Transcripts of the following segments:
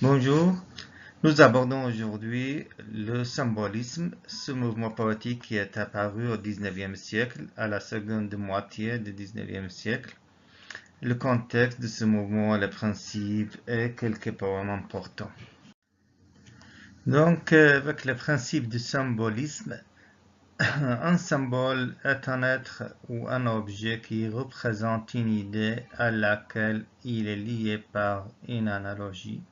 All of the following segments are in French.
Bonjour, nous abordons aujourd'hui le symbolisme, ce mouvement poétique qui est apparu au XIXe siècle, à la seconde moitié du XIXe siècle, le contexte de ce mouvement, les principes et quelques poèmes importants. Donc, avec le principe du symbolisme, un symbole est un être ou un objet qui représente une idée à laquelle il est lié par une analogie.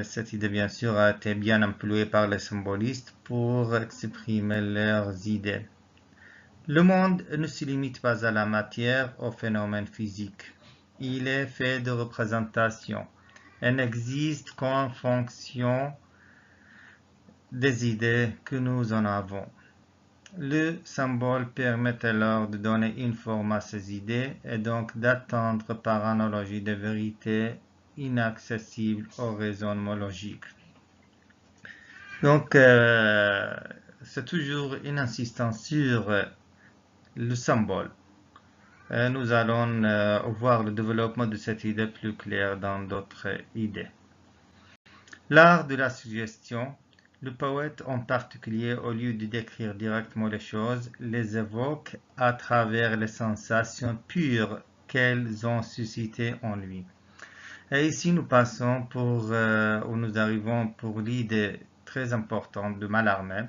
Cette idée, bien sûr, a été bien employée par les symbolistes pour exprimer leurs idées. Le monde ne se limite pas à la matière, aux phénomènes physiques. Il est fait de représentations et n'existe qu'en fonction des idées que nous en avons. Le symbole permet alors de donner une forme à ces idées et donc d'atteindre par analogie des vérités inaccessibles au raisonnement logique. Donc, c'est toujours une insistance sur le symbole. Nous allons voir le développement de cette idée plus clair dans d'autres idées. L'art de la suggestion. Le poète en particulier, au lieu de décrire directement les choses, les évoque à travers les sensations pures qu'elles ont suscitées en lui. Et ici, nous passons ou nous arrivons pour l'idée très importante de Mallarmé,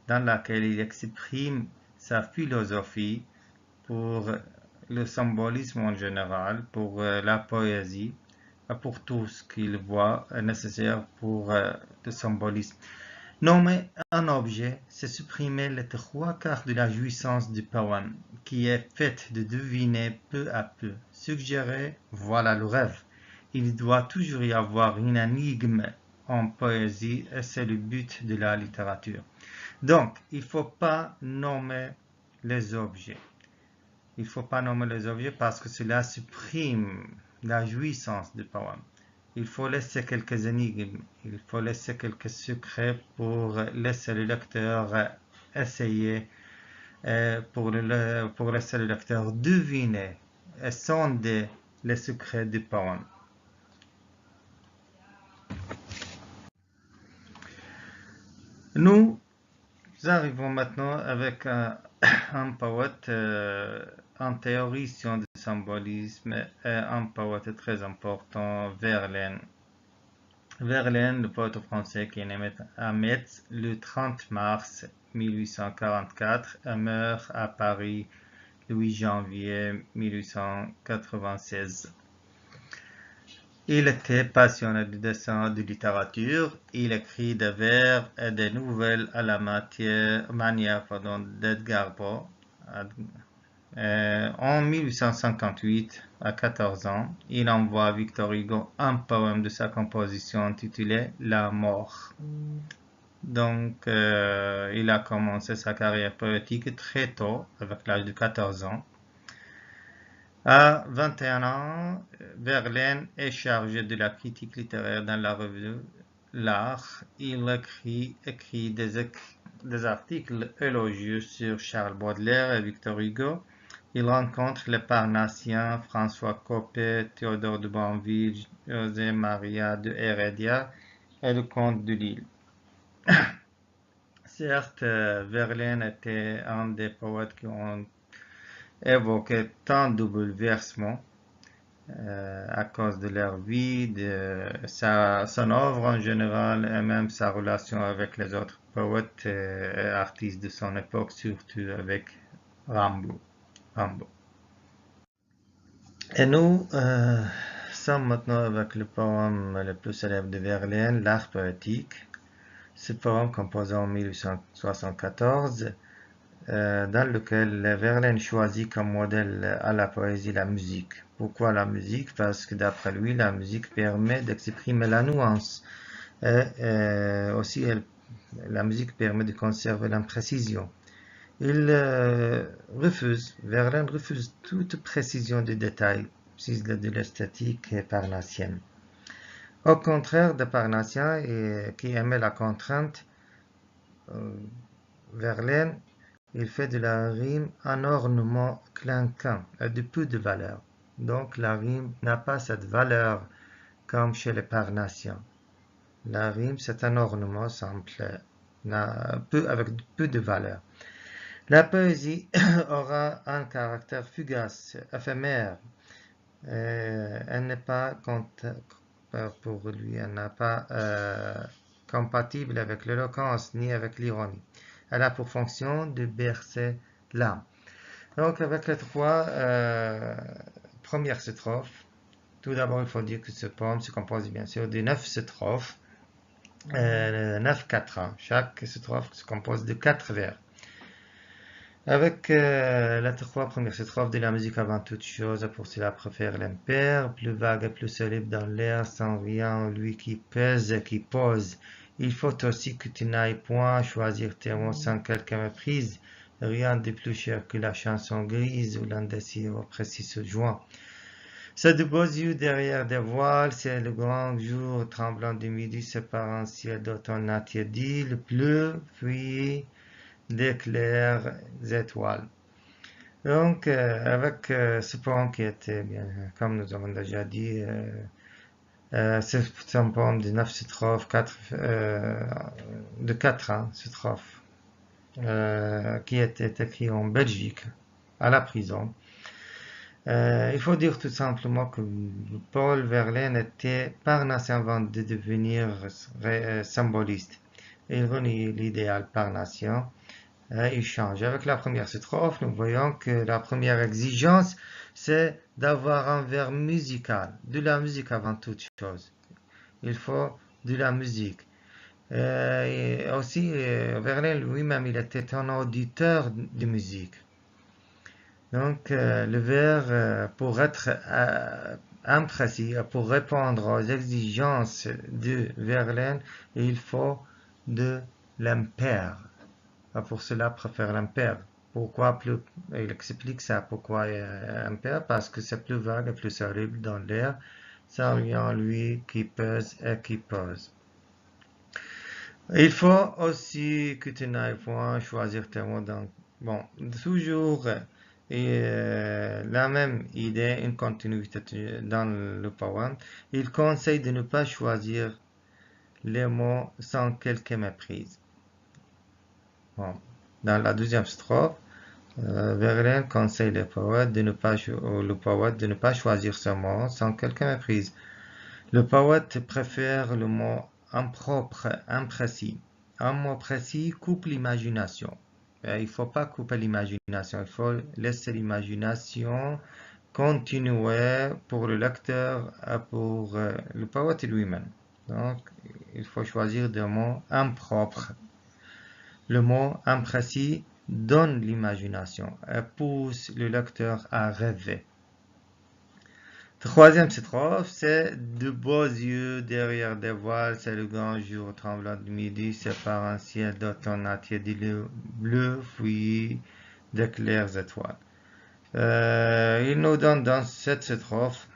dans laquelle il exprime sa philosophie pour le symbolisme en général, pour la poésie, et pour tout ce qu'il voit nécessaire pour le symbolisme. Nommer un objet, c'est supprimer les trois quarts de la jouissance du poème, qui est faite de deviner peu à peu. Suggérer, voilà le rêve. Il doit toujours y avoir une énigme en poésie et c'est le but de la littérature. Donc, il ne faut pas nommer les objets. Il ne faut pas nommer les objets parce que cela supprime la jouissance du poème. Il faut laisser quelques énigmes, il faut laisser quelques secrets pour laisser le lecteur essayer, pour laisser le lecteur deviner et sonder les secrets du poème. Nous arrivons maintenant avec un poète, un théoricien du symbolisme et un poète très important, Verlaine. Verlaine, le poète français qui est né à Metz le 30 mars 1844 et meurt à Paris le 8 janvier 1896. Il était passionné de dessin et de littérature. Il écrit des vers et des nouvelles à la manière d'Edgar Poe. En 1858, à 14 ans, il envoie à Victor Hugo un poème de sa composition intitulé La mort. Donc, il a commencé sa carrière poétique très tôt, avec l'âge de 14 ans. À 21 ans, Verlaine est chargé de la critique littéraire dans la revue L'Art. Il écrit des articles élogieux sur Charles Baudelaire et Victor Hugo. Il rencontre les Parnassiens François Coppée, Théodore de Banville, José Maria de Heredia et le comte de Lille. Certes, Verlaine était un des poètes qui ont évoqué tant de bouleversements à cause de leur vie, de son œuvre en général et même sa relation avec les autres poètes et artistes de son époque, surtout avec Rimbaud. Et nous sommes maintenant avec le poème le plus célèbre de Verlaine, L'Art poétique. Ce poème composé en 1874, dans lequel Verlaine choisit comme modèle à la poésie la musique. Pourquoi la musique? Parce que d'après lui, la musique permet d'exprimer la nuance. Et aussi, la musique permet de conserver l'imprécision. Verlaine refuse toute précision de détail, de l'esthétique parnassienne. Au contraire des Parnassiens qui aimaient la contrainte, Verlaine, il fait de la rime un ornement clinquant et de peu de valeur. Donc la rime n'a pas cette valeur comme chez les Parnassiens. La rime, c'est un ornement simple, avec peu de valeur. La poésie aura un caractère fugace, éphémère. Elle n'est pas pour lui, elle n'est pas compatible avec l'éloquence ni avec l'ironie. Elle a pour fonction de bercer l'âme. Donc, avec les trois premières strophes, tout d'abord, il faut dire que ce poème se compose bien sûr de 9 strophes, 9 quatrains. Chaque strophe se compose de 4 vers. Avec les trois premières strophes de la musique avant toute chose, pour cela préfère l'impair, plus vague et plus solide dans l'air, sans rien, lui qui pèse et qui pose. Il faut aussi que tu n'ailles point choisir tes mots sans quelque méprise, rien de plus cher que la chanson grise où l'indécis précis se joint. C'est de beaux yeux derrière des voiles, c'est le grand jour tremblant du midi, c'est par un ciel d'automne attiédi, le bleu fuyé d'éclairs étoiles. Donc, avec ce poème qui était, bien, comme nous avons déjà dit, c'est un poème de 9 strophes, de 4 strophes, qui était écrit en Belgique, à la prison. Il faut dire tout simplement que Paul Verlaine était parnassien avant de devenir symboliste. Il renie l'idéal parnassien. Il change. Avec la première strophe, nous voyons que la première exigence, c'est d'avoir un vers musical, de la musique avant toute chose. Il faut de la musique. Et aussi, Verlaine lui-même, il était un auditeur de musique. Donc, le vers, pour être imprécis, pour répondre aux exigences de Verlaine, il faut de l'impair. Pour cela, préfère l'impair. Pourquoi plus, il explique ça, pourquoi impair, parce que c'est plus vague et plus horrible dans l'air, ça vient lui qui pèse et qui pose. Il faut aussi que tu n'ailles point choisir tes mots dans, bon, toujours, la même idée, une continuité dans le poème. Il conseille de ne pas choisir les mots sans quelque méprise. Bon. Dans la deuxième strophe, Verlaine conseille le poète de ne pas choisir ce mot sans quelque méprise. Le poète préfère le mot impropre, imprécis. Un mot précis coupe l'imagination. Il ne faut pas couper l'imagination, il faut laisser l'imagination continuer pour le lecteur et pour le poète lui-même. Donc, il faut choisir des mots impropres. Le mot imprécis donne l'imagination et pousse le lecteur à rêver. Troisième strophe, c'est de beaux yeux derrière des voiles, c'est le grand jour tremblant de midi, c'est par un ciel d'automne attiédi, le bleu fouillis de claires étoiles. Il nous donne dans cette strophe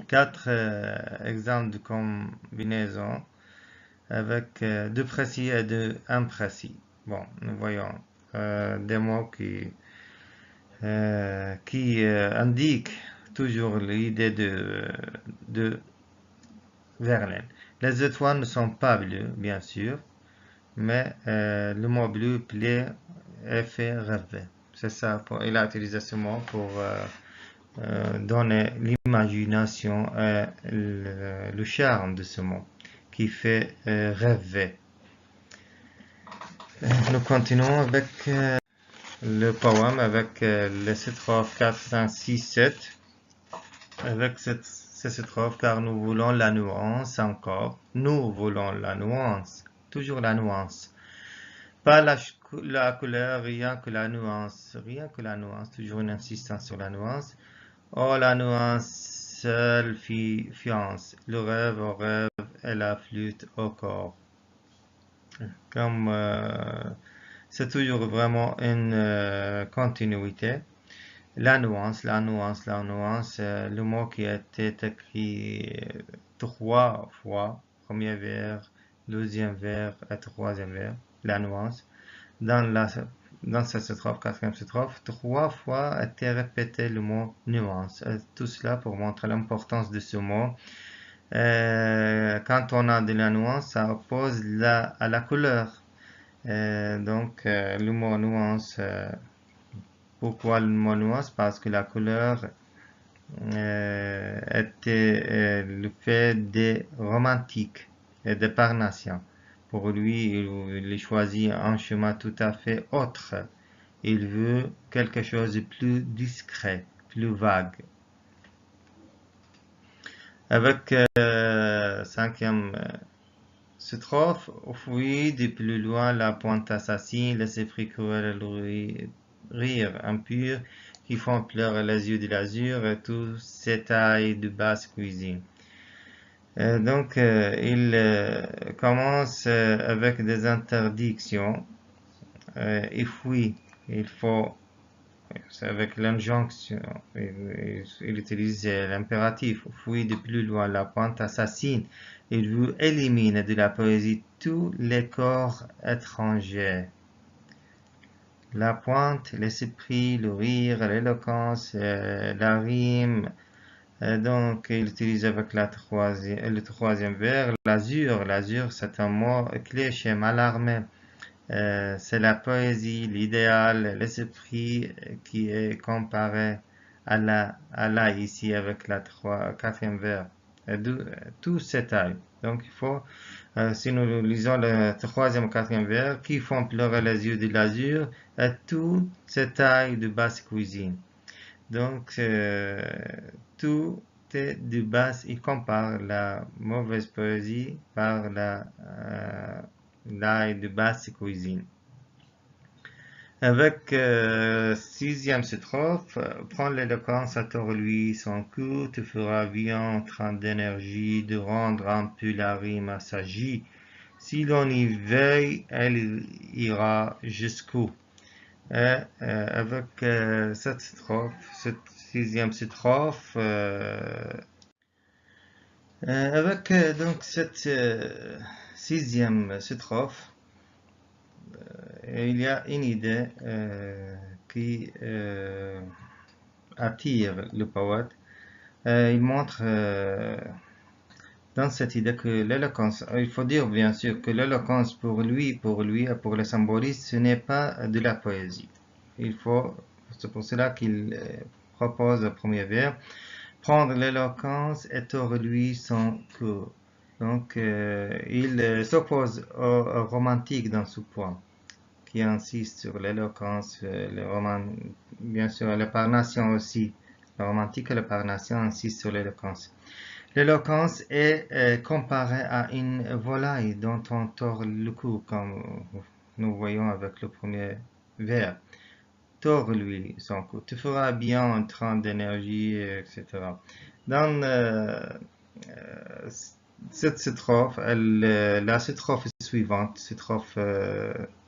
4 exemples de combinaison avec de précis et de imprécis. Bon, nous voyons des mots qui indiquent toujours l'idée de Verlaine. Les étoiles ne sont pas bleues, bien sûr, mais le mot bleu plaît et fait rêver. C'est ça, il a utilisé ce mot pour donner l'imagination et le charme de ce mot qui fait rêver. Nous continuons avec le poème avec les strophes 4, 5, 6, 7. Avec ces strophes, car nous voulons la nuance encore. Nous voulons la nuance. Toujours la nuance. Pas la couleur, rien que la nuance. Rien que la nuance. Toujours une insistance sur la nuance. Oh, la nuance, seule fiance. Le rêve au rêve et la flûte au corps. Comme c'est toujours vraiment une continuité. La nuance, le mot qui a été écrit 3 fois, premier vers, deuxième vers et troisième vers, la nuance. Dans cette strophe, quatrième strophe, 3 fois a été répété le mot nuance. Et tout cela pour montrer l'importance de ce mot Quand on a de la nuance, ça oppose à la couleur. Le mot nuance, pourquoi le mot nuance? Parce que la couleur était le fait des romantiques et des parnassiens. Pour lui, il choisit un chemin tout à fait autre. Il veut quelque chose de plus discret, plus vague. Avec cinquième strophe, au fouillis de plus loin la pointe assassine, les esprits cruels rire impur, qui font pleurer les yeux de l'azur et tous ces tailles de basse cuisine. Il commence avec des interdictions. Il fuit, il faut, c'est avec l'injonction, il utilise l'impératif, fuit de plus loin la pointe assassine. Il veut éliminer de la poésie tous les corps étrangers. La pointe, l'esprit, le rire, l'éloquence, la rime. Il utilise avec le troisième vers l'azur. L'azur, c'est un mot clé chez Mallarmé. C'est la poésie, l'idéal, l'esprit qui est comparé à la ici avec la quatrième vers. Tout s'étale. Donc il faut, si nous lisons le troisième ou quatrième vers, qui font pleurer les yeux de l'azur, et tout s'étale de basse cuisine. Donc tout est de basse, il compare la mauvaise poésie par l'ail de basse cuisine. Avec sixième strophe, prends l'éloquence à tort lui, son coup te fera bien train d'énergie, de rendre un peu la rime assagie. Si l'on y veille, elle ira jusqu'où. Avec cette sixième strophe, avec donc cette sixième strophe, il y a une idée qui attire le poète. Il montre dans cette idée que l'éloquence, il faut dire bien sûr que l'éloquence pour lui et pour le symboliste, ce n'est pas de la poésie. C'est pour cela qu'il propose le premier vers, prendre l'éloquence et tord lui son cours. Donc, il s'oppose au romantique dans ce point, qui insiste sur l'éloquence, bien sûr, la parnassion aussi. Le romantique et le parnassion insistent sur l'éloquence. L'éloquence est comparée à une volaille dont on tord le cou, comme nous voyons avec le premier vers. Tord-lui son cou. Tu feras bien un train d'énergie, etc. Dans cette strophe, la strophe suivante, strophe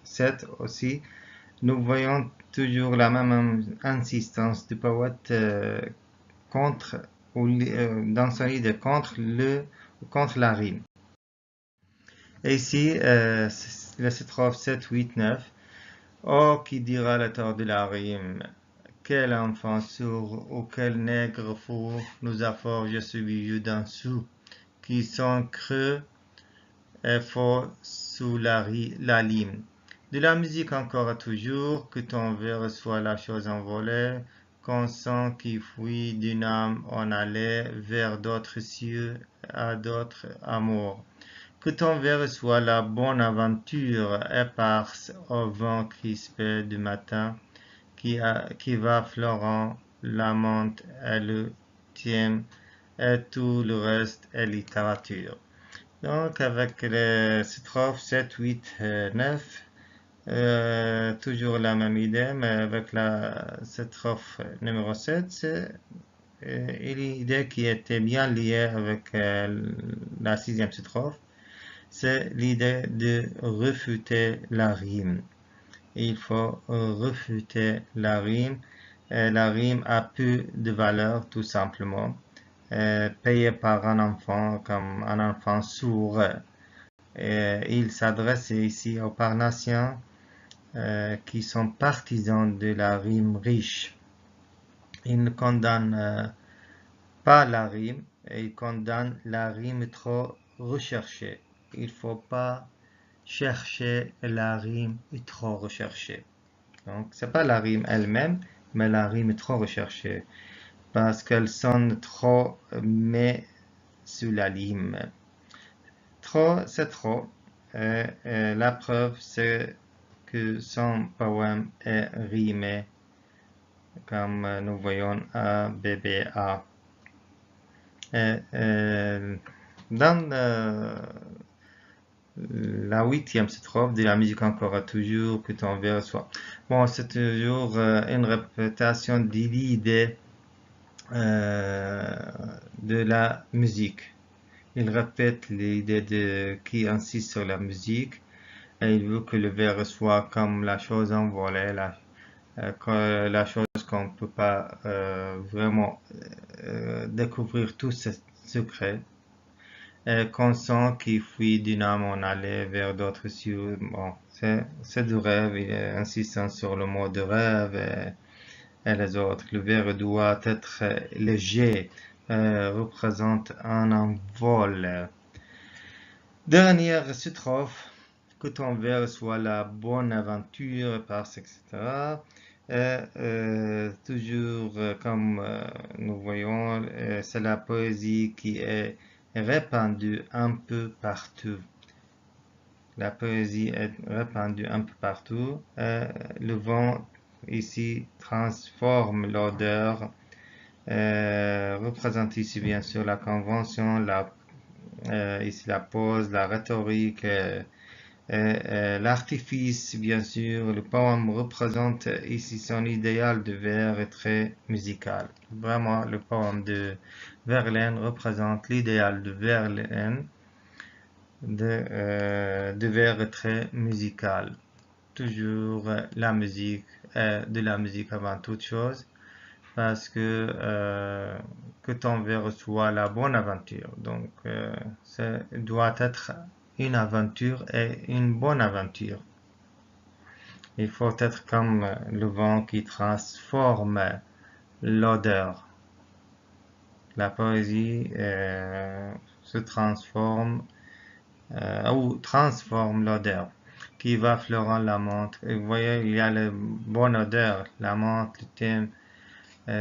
7 aussi, nous voyons toujours la même insistance du poète dans son idée contre la rime. Et ici, la strophe 7, 8, 9. Oh, qui dira le tort de la rime? Quel enfant sourd ou quel nègre fou nous a forgé ce bijou d'un sou, qui sont creux et faux sous la lime. De la musique encore et toujours, que ton vers soit la chose envolée, qu'on sent qui fuit d'une âme en allée vers d'autres cieux, à d'autres amours. Que ton vers soit la bonne aventure éparse au vent crispé du matin, qui va Florent, l'amante et le thème, et tout le reste est littérature. Donc, avec les strophes 7, 8, 9, toujours la même idée, mais avec la strophe numéro 7, c'est une idée qui était bien liée avec la sixième strophe, c'est l'idée de refuter la rime. Il faut refuter la rime. La rime a peu de valeur, tout simplement. Payé par un enfant comme un enfant sourd. Il s'adresse ici aux parnassiens qui sont partisans de la rime riche. Il ne condamne pas la rime, il condamne la rime trop recherchée. Il ne faut pas chercher la rime trop recherchée. Donc, c'est pas la rime elle-même, mais la rime trop recherchée. Parce qu'elle sonne trop, mais sous la lime. Trop, c'est trop. La preuve, c'est que son poème est rimé, comme nous voyons A, B, B, A. Dans la 8e strophe de la musique encore toujours que ton vers soit. Bon, c'est toujours une répétition de l'idée de la musique. Il répète l'idée de qui insiste sur la musique et il veut que le vers soit comme la chose envolée, la chose qu'on ne peut pas vraiment découvrir tous ses secrets. Qu'on sent qu'il fuit d'une âme en aller vers d'autres cieux. Bon, c'est du rêve, il est insistant sur le mot de rêve et les autres. Le vers doit être léger, représente un envol. Dernière strophe, que ton vers soit la bonne aventure, parce, etc. Toujours comme nous voyons, c'est la poésie qui est répandue un peu partout. La poésie est répandue un peu partout. Le vent ici transforme l'odeur, représente ici bien sûr la convention, ici la pose, la rhétorique, l'artifice bien sûr. Le poème représente ici son idéal de vers est très musical. Vraiment, le poème de Verlaine représente l'idéal de Verlaine de vers très musical. Toujours la musique, de la musique avant toute chose, parce que ton vers soit la bonne aventure. Donc, ça doit être une aventure et une bonne aventure. Il faut être comme le vent qui transforme l'odeur. La poésie se transforme ou transforme l'odeur qui va fleurant la menthe. Et vous voyez, il y a la bonne odeur, la menthe, le thème,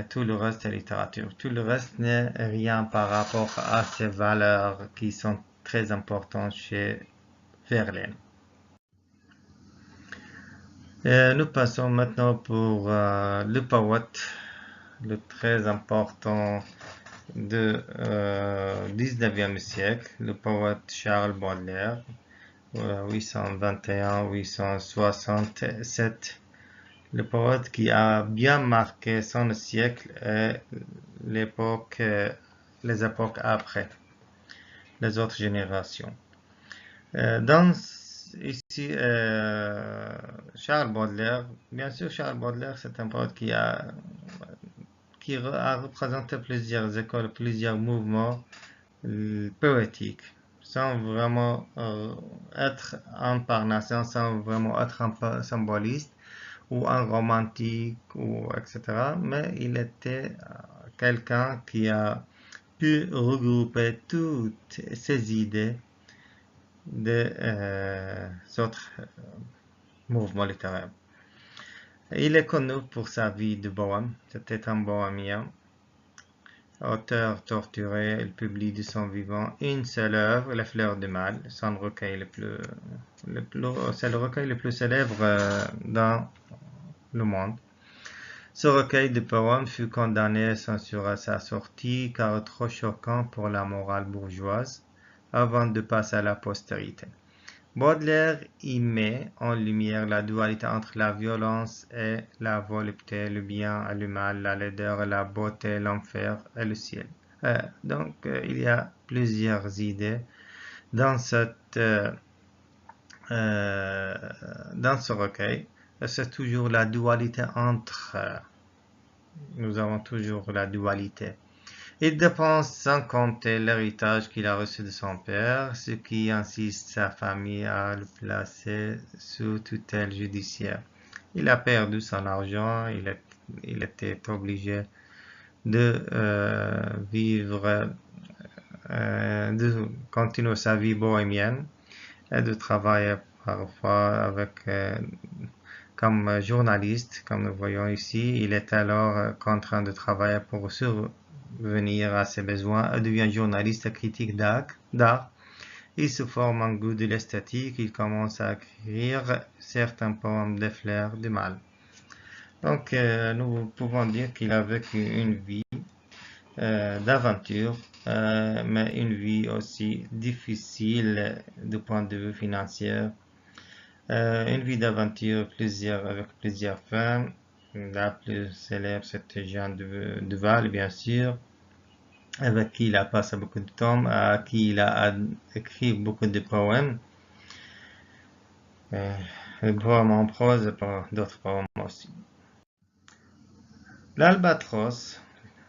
tout le reste est littérature. Tout le reste n'est rien par rapport à ces valeurs qui sont très importantes chez Verlaine. Nous passons maintenant pour le poète, le très important du 19e siècle, le poète Charles Baudelaire, 821-867. Le poète qui a bien marqué son siècle et l'époque, les époques après, les autres générations. Ici, Charles Baudelaire, bien sûr, Charles Baudelaire, c'est un poète qui a représenté plusieurs écoles, plusieurs mouvements poétiques, sans vraiment être un parnassien, sans vraiment être un symboliste ou un romantique, ou etc. Mais il était quelqu'un qui a pu regrouper toutes ces idées de autres mouvements littéraires. Il est connu pour sa vie de bohème. C'était un bohémien. Auteur torturé, il publie de son vivant une seule œuvre, Les Fleurs du Mal, son recueil c'est le recueil le plus célèbre dans le monde. Ce recueil de poèmes fut condamné et censuré à sa sortie car trop choquant pour la morale bourgeoise, avant de passer à la postérité. Baudelaire y met en lumière la dualité entre la violence et la volupté, le bien et le mal, la laideur et la beauté, l'enfer et le ciel. Donc, il y a plusieurs idées dans ce recueil. C'est toujours la dualité entre... nous avons toujours la dualité. Il dépense sans compter l'héritage qu'il a reçu de son père, ce qui insiste sa famille à le placer sous tutelle judiciaire. Il a perdu son argent, il était obligé de vivre de continuer sa vie bohémienne et de travailler parfois comme journaliste, comme nous voyons ici. Il est alors contraint de travailler pour survenir à ses besoins et devient journaliste et critique d'art. Il se forme un goût de l'esthétique. Il commence à écrire certains poèmes de fleurs du mal. Donc, nous pouvons dire qu'il a vécu une vie d'aventure, mais une vie aussi difficile du point de vue financier. Une vie d'aventure avec plusieurs femmes. La plus célèbre, c'était Jeanne de Val, bien sûr, avec qui il a passé beaucoup de temps, à qui il a écrit beaucoup de poèmes. Des poèmes en prose et d'autres poèmes aussi. L'Albatros,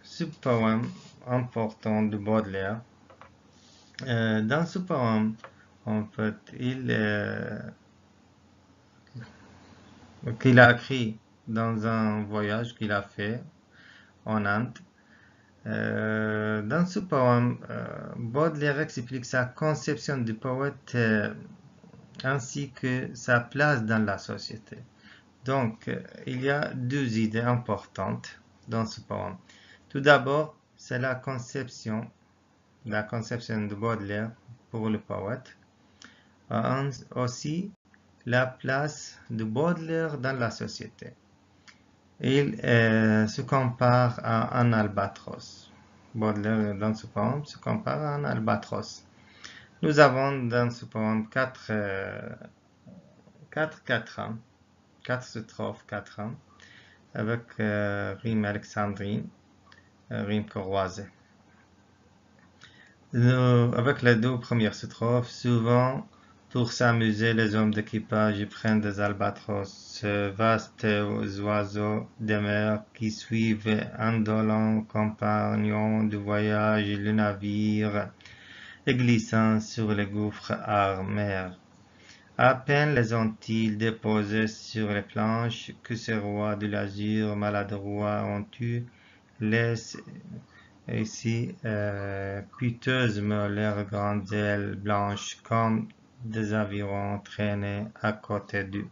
ce poème important de Baudelaire. Dans ce poème, en fait, qu'il a écrit dans un voyage qu'il a fait en Inde. Dans ce poème, Baudelaire explique sa conception du poète ainsi que sa place dans la société. Donc, il y a deux idées importantes dans ce poème. Tout d'abord, c'est la conception de Baudelaire pour le poète. Aussi, la place de Baudelaire dans la société. Il se compare à un albatros. Baudelaire, dans ce poème, se compare à un albatros. Nous avons dans ce poème quatre strophes, 4 ans, avec rime alexandrine, rime croisée. Avec les deux premières strophes, souvent, pour s'amuser, les hommes d'équipage prennent des albatros, ce vastes oiseaux des mers qui suivent indolents compagnons de voyage le navire, et glissant sur les gouffres amers. À peine les ont-ils déposés sur les planches que ces rois de l'azur maladroits ont eu laissent ici piteusement leurs grandes ailes blanches comme des avirons traînés à côté d'eux.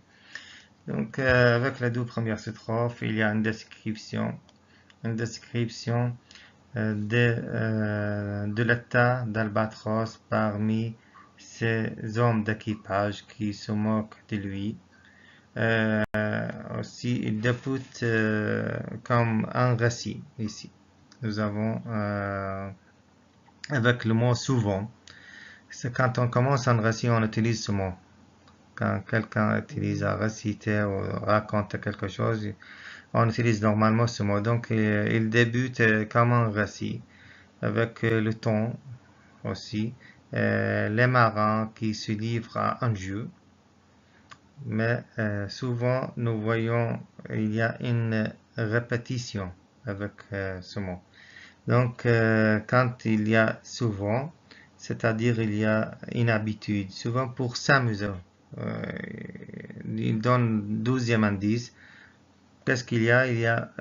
Donc, avec les deux premières strophes, il y a une description de l'état d'Albatros parmi ces hommes d'équipage qui se moquent de lui. Aussi, il débute comme un récit ici. Nous avons avec le mot souvent. C'est quand on commence un récit, on utilise ce mot. Quand quelqu'un utilise à réciter ou raconte quelque chose, on utilise normalement ce mot. Donc, il débute comme un récit, avec le ton aussi, les marins qui se livrent à un jeu. Mais souvent, nous voyons il y a une répétition avec ce mot. Donc, quand il y a souvent, c'est-à-dire il y a une habitude, souvent pour s'amuser. Il donne 12e indice. Qu'est-ce qu'il y a? Il y a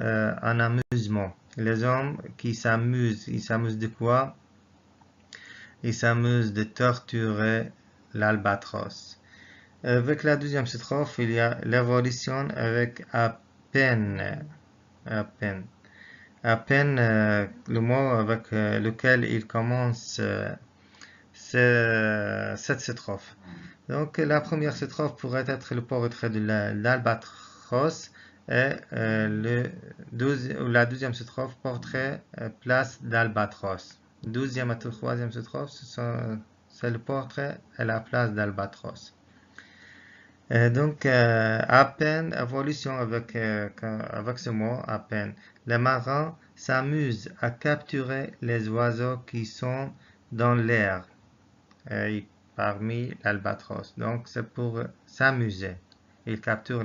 un amusement. Les hommes qui s'amusent, ils s'amusent de quoi? Ils s'amusent de torturer l'albatros. Avec la deuxième strophe, il y a l'évolution avec à peine. À peine le mot avec lequel il commence cette strophe. Donc la première strophe pourrait être le portrait de l'albatros et la deuxième strophe portrait place d'albatros. Deuxième et troisième strophe, c'est le portrait et la place d'albatros. Donc, à peine, évolution avec ce mot, à peine. Les marins s'amusent à capturer les oiseaux qui sont dans l'air, parmi l'albatros. Donc, c'est pour s'amuser. Ils capturent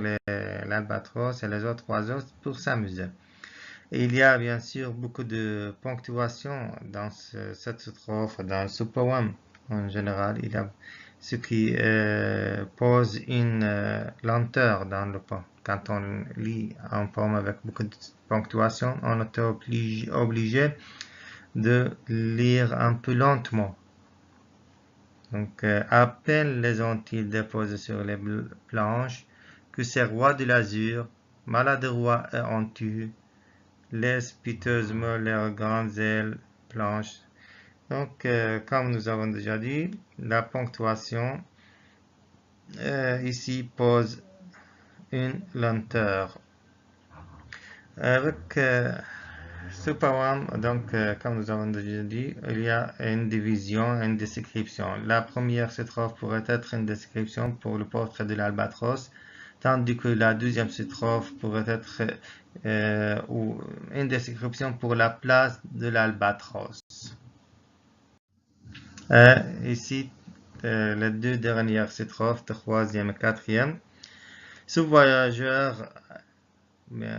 l'albatros et les autres oiseaux pour s'amuser. Et il y a bien sûr beaucoup de ponctuation dans cette strophe, dans ce poème. En général, il y a ce qui pose une lenteur dans le poème. Quand on lit un poème avec beaucoup de ponctuation, on est obligé de lire un peu lentement. Donc, à peine les ont-ils déposés sur les planches que ces rois de l'azur, maladroits et honteux, laissent piteusement leurs grandes ailes blanches. Donc, comme nous avons déjà dit, la ponctuation ici pose une lenteur. Avec ce poème, donc, comme nous avons déjà dit, il y a une division, une description. La première strophe pourrait être une description pour le portrait de l'albatros, tandis que la deuxième strophe pourrait être une description pour la place de l'albatros. Ici, les deux dernières strophes, troisième et quatrième. Ce voyageur,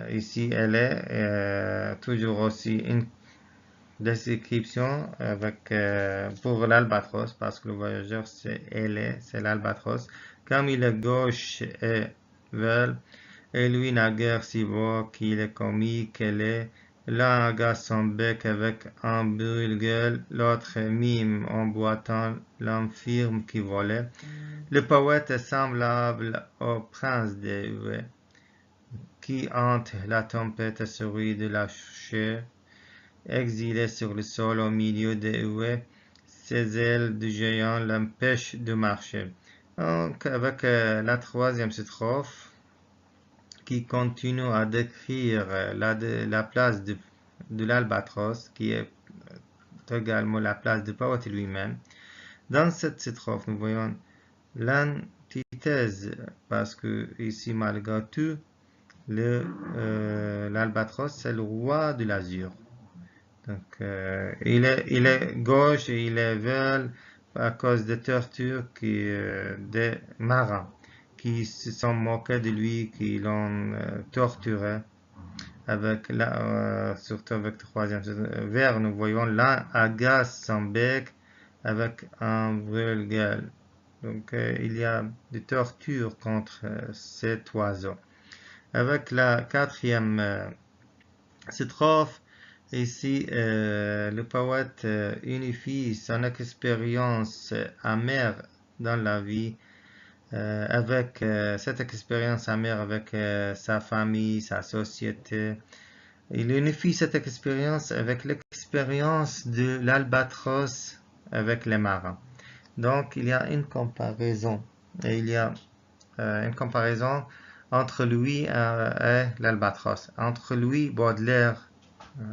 ici, elle est toujours aussi une description avec, pour l'albatros, parce que le voyageur, c'est l'albatros. Comme il est gauche et veule, et lui n'a guère si beau qu'il est comique qu'elle est. L'un agace son bec avec un brûle-gueule, l'autre mime en boitant l'infirme qui volait. Le poète est semblable au prince des huées, qui hante la tempête souris de la chair, exilé sur le sol au milieu des huées, ses ailes de géant l'empêchent de marcher. Donc, avec la troisième strophe, qui continue à décrire la place de l'albatros, qui est également la place du poète lui-même. Dans cette strophe, nous voyons l'antithèse, parce que ici, malgré tout, l'albatros, c'est le roi de l'azur. Donc, il est gauche et il est veule à cause des tortures des marins qui se sont moqués de lui, qui l'ont torturé, surtout avec le troisième vers, nous voyons l'un agace son bec avec un brûle-gueule. Donc, il y a des tortures contre cet oiseau. Avec la quatrième strophe, ici, le poète unifie son expérience amère dans la vie avec cette expérience amère avec sa famille, sa société. Il unifie cette expérience avec l'expérience de l'albatros avec les marins. Donc, il y a une comparaison. Et il y a une comparaison entre lui et l'albatros. Entre lui, Baudelaire,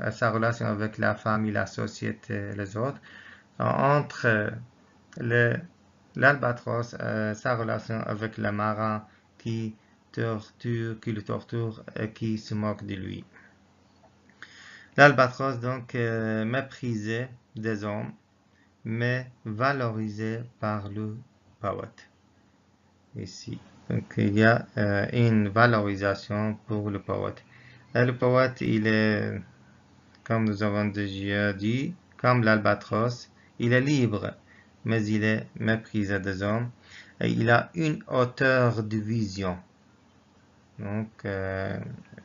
et sa relation avec la famille, la société, les autres. Entre l'albatros, sa relation avec les marins qui le torture et qui se moque de lui. L'albatros, donc, méprisé des hommes, mais valorisé par le poète. Ici. Donc, il y a une valorisation pour le poète. Et le poète, il est, comme nous avons déjà dit, comme l'albatros, il est libre, mais il est méprisé des hommes. Et il a une hauteur de vision. Donc,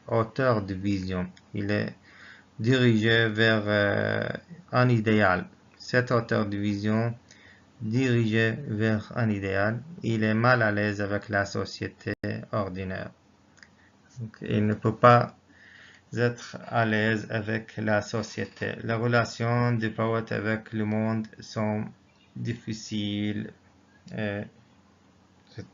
hauteur de vision. Il est dirigé vers un idéal. Cette hauteur de vision dirigé vers un idéal, il est mal à l'aise avec la société ordinaire. Donc, il ne peut pas être à l'aise avec la société. Les relations du poète avec le monde sont difficiles, etc.